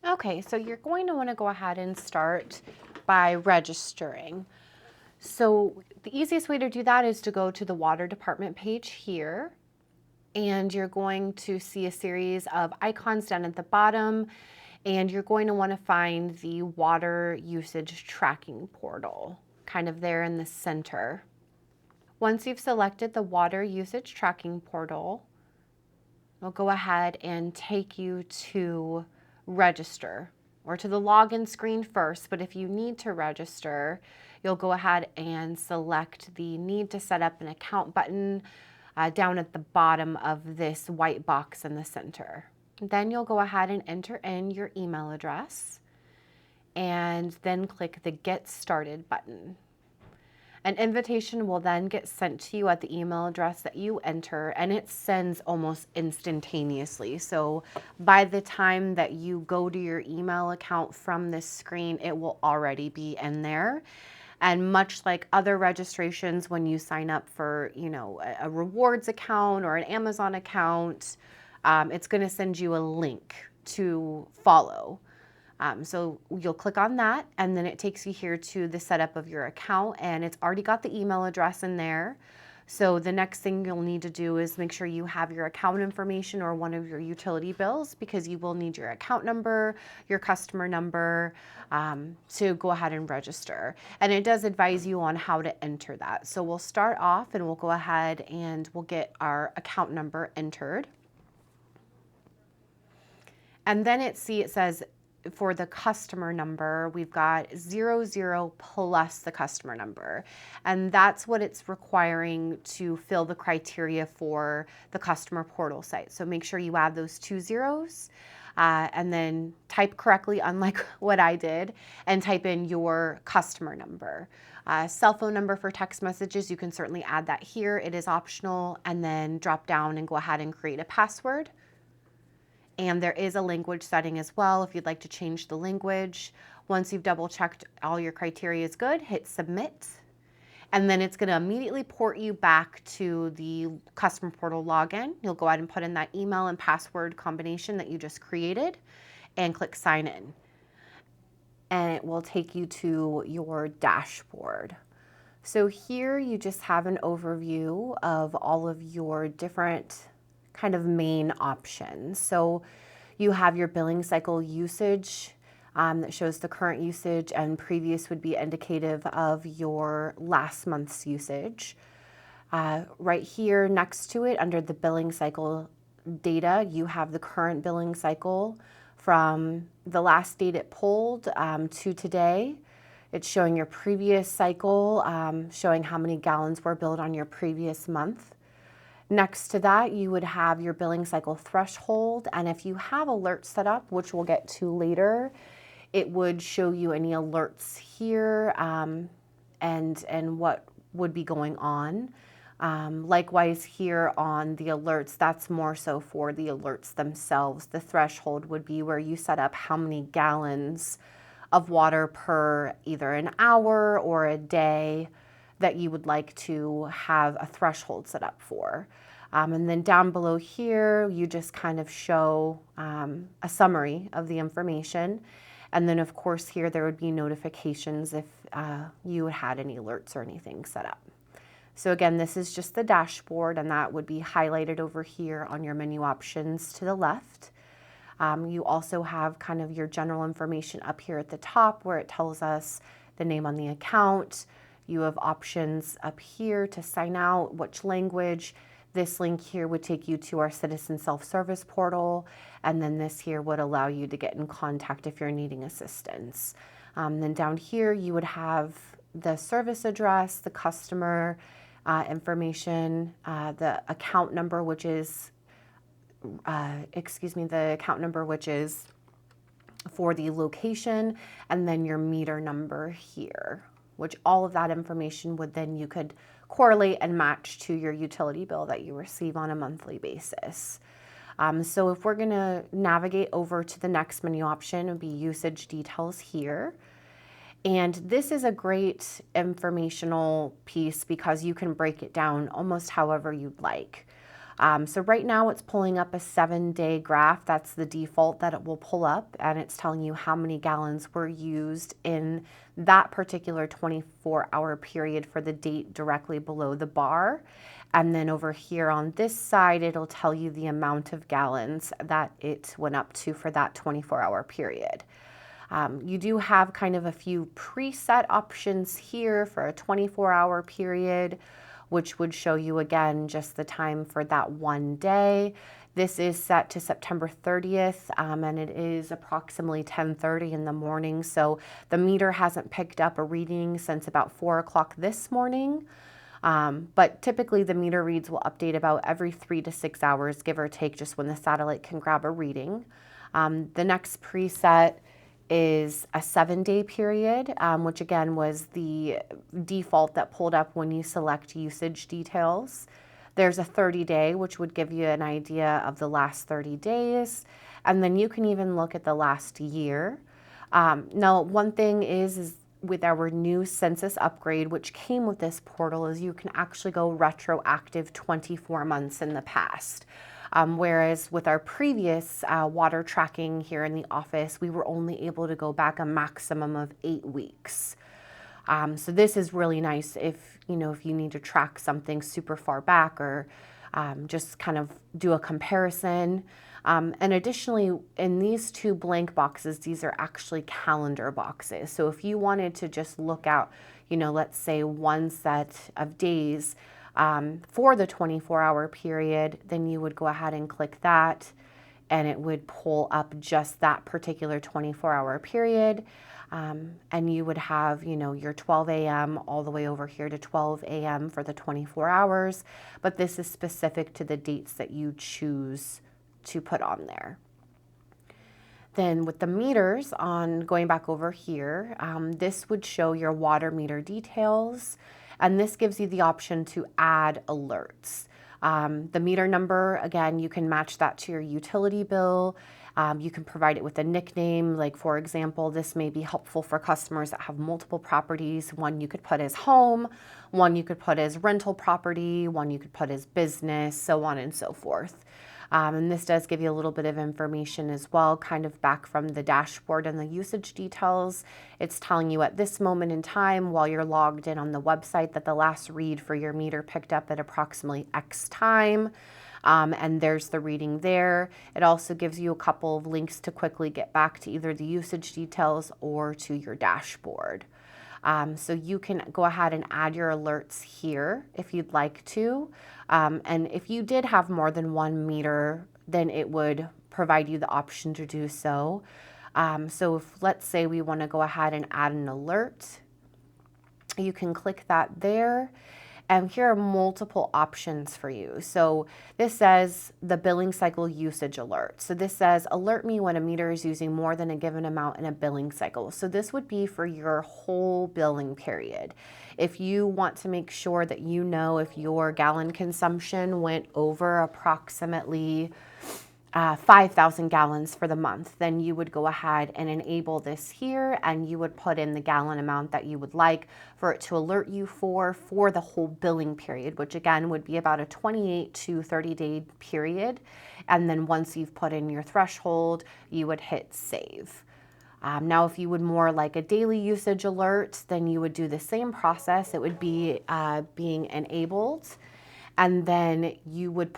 Okay, so you're going to want to go ahead and start by registering. So the easiest way to do that is to go to the water department page here, and you're going to see a series of icons down at the bottom, and you're going to want to find the water usage tracking portal, kind of there in the center. Once you've selected the water usage tracking portal, it'll go ahead and take you to register or to the login screen first. But if you need to register, you'll go ahead and select the need to set up an account button down at the bottom of this white box in the center. Then you'll go ahead and enter in your email address and then click the Get Started button. An invitation will then get sent to you at the email address that you enter, and it sends almost instantaneously. So by the time that you go to your email account from this screen, it will already be in there. And much like other registrations, when you sign up for, a rewards account or an Amazon account, it's going to send you a link to follow. So you'll click on that, and then it takes you here to the setup of your account, and it's already got the email address in there. So the next thing you'll need to do is make sure you have your account information or one of your utility bills, because you will need your account number, your customer number, to go ahead and register. And it does advise you on how to enter that. So we'll start off and we'll go ahead and we'll get our account number entered. And then it says for the customer number, we've got 00 plus the customer number. And that's what it's requiring to fill the criteria for the customer portal site. So make sure you add those 2 zeros and then type correctly, unlike what I did, and type in your customer number. Cell phone number for text messages, you can certainly add that here. It is optional. And then drop down and go ahead and create a password. And there is a language setting as well if you'd like to change the language. Once you've double checked all your criteria is good, hit submit. And then it's going to immediately port you back to the customer portal login. You'll go ahead and put in that email and password combination that you just created and click sign in. And it will take you to your dashboard. So here you just have an overview of all of your different kind of main options. So you have your billing cycle usage that shows the current usage, and previous would be indicative of your last month's usage. Right here next to it, under the billing cycle data, you have the current billing cycle from the last date it pulled to today. It's showing your previous cycle, showing how many gallons were billed on your previous month. Next to that, you would have your billing cycle threshold, and if you have alerts set up, which we'll get to later, it would show you any alerts here and what would be going on. Likewise here on the alerts, that's more so for the alerts themselves. The threshold would be where you set up how many gallons of water per either an hour or a day that you would like to have a threshold set up for. And then down below here, you just kind of show a summary of the information. And then of course here, there would be notifications if you had any alerts or anything set up. So again, this is just the dashboard, and that would be highlighted over here on your menu options to the left. You also have kind of your general information up here at the top where it tells us the name on the account. You have options up here to sign out, which language. This link here would take you to our citizen self-service portal, and then this here would allow you to get in contact if you're needing assistance. Then down here you would have the service address, the customer information, the account number, which is, the account number, which is for the location, and then your meter number here, which all of that information would then you could correlate and match to your utility bill that you receive on a monthly basis. So if we're going to navigate over to the next menu option, it would be usage details here. And this is a great informational piece because you can break it down almost however you'd like. So right now it's pulling up a 7-day graph. That's the default that it will pull up, and it's telling you how many gallons were used in that particular 24-hour period for the date directly below the bar. And then over here on this side, it'll tell you the amount of gallons that it went up to for that 24-hour period. You do have kind of a few preset options here for a 24-hour period, which would show you again just the time for that one day. This is set to September 30th, and it is approximately 10:30 in the morning. So the meter hasn't picked up a reading since about 4 o'clock this morning. But typically the meter reads will update about every 3 to 6 hours, give or take, just when the satellite can grab a reading. The next preset is a 7-day period, which again was the default that pulled up when you select usage details. There's a 30-day, which would give you an idea of the last 30 days. And then you can even look at the last year. Now, one thing is with our new census upgrade, which came with this portal, is you can actually go retroactive 24 months in the past. Whereas with our previous water tracking here in the office, we were only able to go back a maximum of 8 weeks. So this is really nice if you need to track something super far back, or just kind of do a comparison. And additionally, in these 2 blank boxes, these are actually calendar boxes. So if you wanted to just look out, let's say one set of days for the 24-hour period, then you would go ahead and click that, and it would pull up just that particular 24-hour period. And you would have, your 12 a.m. all the way over here to 12 a.m. for the 24 hours. But this is specific to the dates that you choose to put on there. Then with the meters going back over here, this would show your water meter details. And this gives you the option to add alerts. The meter number, again, you can match that to your utility bill. You can provide it with a nickname. Like, for example, this may be helpful for customers that have multiple properties. One you could put as home, one you could put as rental property, one you could put as business, so on and so forth. And this does give you a little bit of information as well, kind of back from the dashboard and the usage details. It's telling you at this moment in time, while you're logged in on the website, that the last read for your meter picked up at approximately X time. And there's the reading there. It also gives you a couple of links to quickly get back to either the usage details or to your dashboard. So you can go ahead and add your alerts here if you'd like to. And if you did have more than one meter, then it would provide you the option to do so. So if, let's say, we want to go ahead and add an alert, you can click that there. And here are multiple options for you. So this says the billing cycle usage alert. So this says alert me when a meter is using more than a given amount in a billing cycle. So this would be for your whole billing period. If you want to make sure that you know if your gallon consumption went over approximately 5,000 gallons for the month, then you would go ahead and enable this here, and you would put in the gallon amount that you would like for it to alert you for the whole billing period, which again would be about a 28 to 30-day period. And then once you've put in your threshold, you would hit save. Now, if you would more like a daily usage alert, then you would do the same process. It would be being enabled. And then you would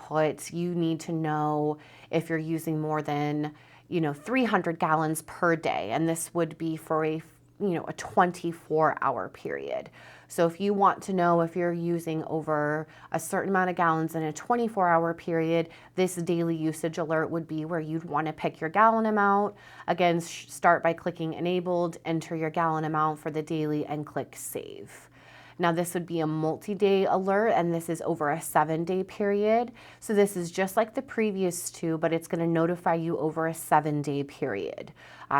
you need to know if you're using more than, 300 gallons per day. And this would be for a 24-hour period. So if you want to know if you're using over a certain amount of gallons in a 24-hour period, this daily usage alert would be where you'd want to pick your gallon amount. Again, start by clicking enabled, enter your gallon amount for the daily, and click save. Now this would be a multi-day alert, and this is over a 7-day period. So this is just like the previous two, but it's going to notify you over a 7-day period.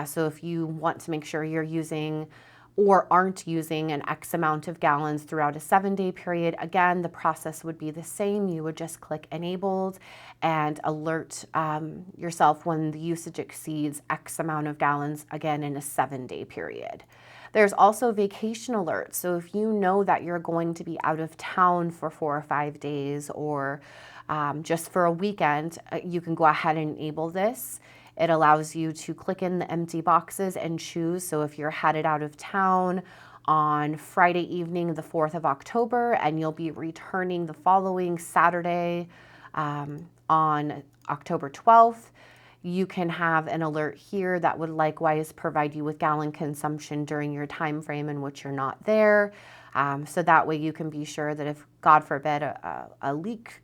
So if you want to make sure you're using or aren't using an X amount of gallons throughout a 7-day period, again, the process would be the same. You would just click enabled and alert yourself when the usage exceeds X amount of gallons, again, in a 7-day period. There's also vacation alerts. So if you know that you're going to be out of town for 4 or 5 days, or just for a weekend, you can go ahead and enable this. It allows you to click in the empty boxes and choose. So if you're headed out of town on Friday evening, the 4th of October, and you'll be returning the following Saturday on October 12th, you can have an alert here that would likewise provide you with gallon consumption during your time frame in which you're not there. So that way you can be sure that if, God forbid, a leak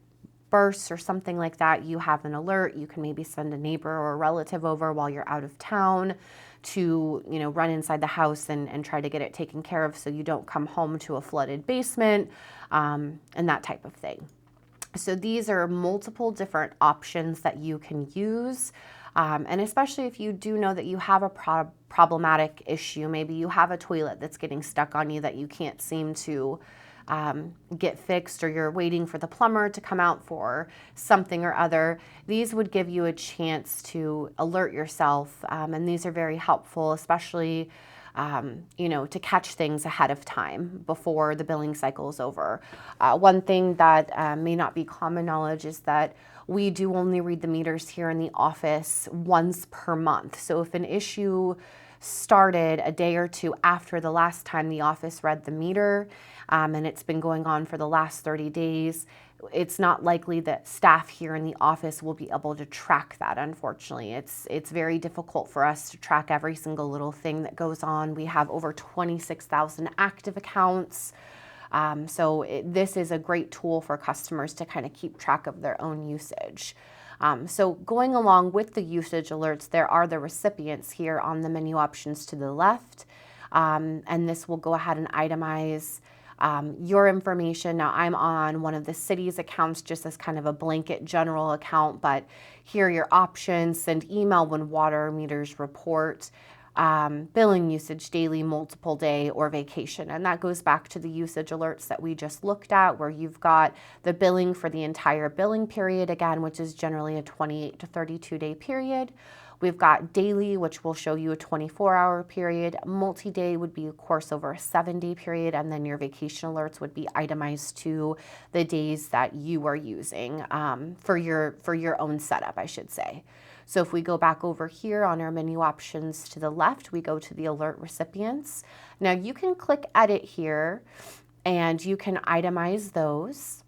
bursts or something like that, you have an alert. You can maybe send a neighbor or a relative over while you're out of town to, run inside the house and try to get it taken care of so you don't come home to a flooded basement, and that type of thing. So these are multiple different options that you can use. And especially if you do know that you have a problematic issue, maybe you have a toilet that's getting stuck on you that you can't seem to get fixed, or you're waiting for the plumber to come out for something or other, these would give you a chance to alert yourself. And these are very helpful, especially to catch things ahead of time before the billing cycle is over. One thing that may not be common knowledge is that we do only read the meters here in the office once per month. So if an issue started a day or two after the last time the office read the meter, and it's been going on for the last 30 days, it's not likely that staff here in the office will be able to track that, unfortunately. It's very difficult for us to track every single little thing that goes on. We have over 26,000 active accounts. This is a great tool for customers to kind of keep track of their own usage. So going along with the usage alerts, there are the recipients here on the menu options to the left. And this will go ahead and itemize your information. Now I'm on one of the city's accounts just as kind of a blanket general account, but here are your options: send email when water meters report, billing usage, daily, multiple day, or vacation. And that goes back to the usage alerts that we just looked at, where you've got the billing for the entire billing period, again, which is generally a 28 to 32 day period. We've got daily, which will show you a 24-hour period. Multi-day would be, of course, over a 7-day period. And then your vacation alerts would be itemized to the days that you are using for your own setup, I should say. So if we go back over here on our menu options to the left, we go to the alert recipients. Now you can click edit here and you can itemize those.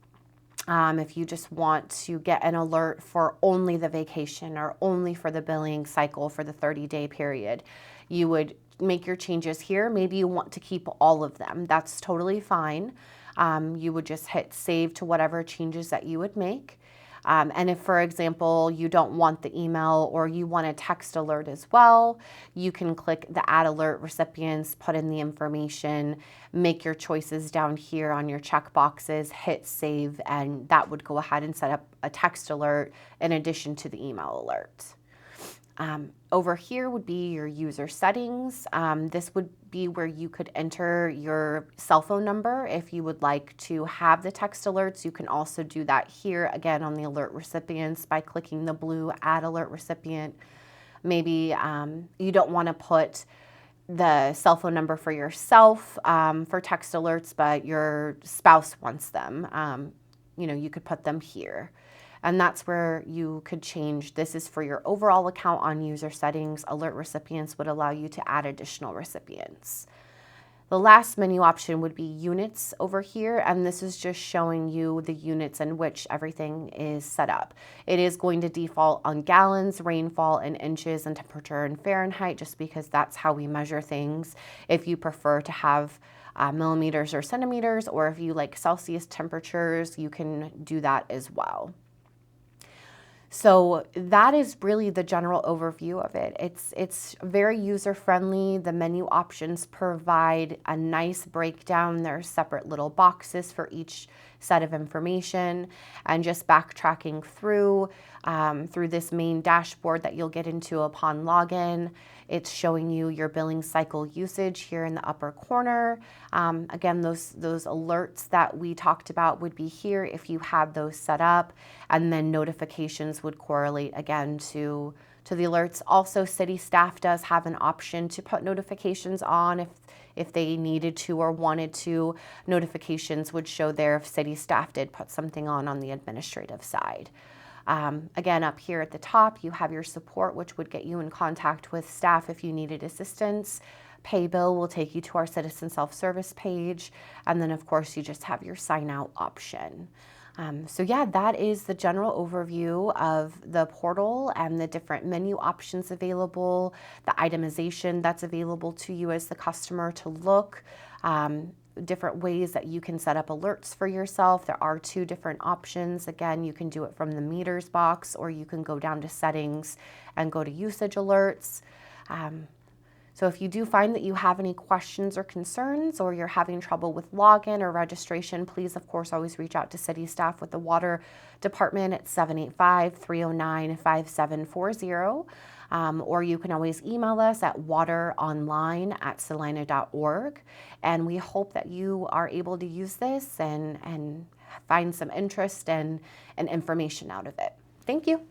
If you just want to get an alert for only the vacation or only for the billing cycle for the 30-day period, you would make your changes here. Maybe you want to keep all of them. That's totally fine. You would just hit save to whatever changes that you would make. And if, for example, you don't want the email or you want a text alert as well, you can click the add alert recipients, put in the information, make your choices down here on your check boxes, hit save, and that would go ahead and set up a text alert in addition to the email alert. Over here would be your user settings. This would be where you could enter your cell phone number. If you would like to have the text alerts, you can also do that here, again, on the alert recipients by clicking the blue add alert recipient. Maybe you don't want to put the cell phone number for yourself for text alerts, but your spouse wants them. You could put them here. And that's where you could change. This is for your overall account on user settings. Alert recipients would allow you to add additional recipients. The last menu option would be units over here, and this is just showing you the units in which everything is set up. It is going to default on gallons, rainfall, and inches, and temperature in Fahrenheit, just because that's how we measure things. If you prefer to have millimeters or centimeters, or if you like Celsius temperatures, you can do that as well. So that is really the general overview of it. It's very user-friendly. The menu options provide a nice breakdown. There are separate little boxes for each set of information, and just backtracking through this main dashboard that you'll get into upon login. It's showing you your billing cycle usage here in the upper corner. Again, those alerts that we talked about would be here if you had those set up, and then notifications would correlate again to the alerts. Also, city staff does have an option to put notifications on if they needed to or wanted to, notifications would show there if city staff did put something on the administrative side. Again, up here at the top, you have your support, which would get you in contact with staff if you needed assistance. Pay bill will take you to our citizen self-service page. And then of course you just have your sign out option. So yeah, that is the general overview of the portal and the different menu options available, the itemization that's available to you as the customer to look, different ways that you can set up alerts for yourself. There are 2 different options. Again, you can do it from the meters box, or you can go down to settings and go to usage alerts. So if you do find that you have any questions or concerns, or you're having trouble with login or registration, please, of course, always reach out to city staff with the water department at 785-309-5740. Or you can always email us at wateronline@celina.org. And we hope that you are able to use this and find some interest and information out of it. Thank you.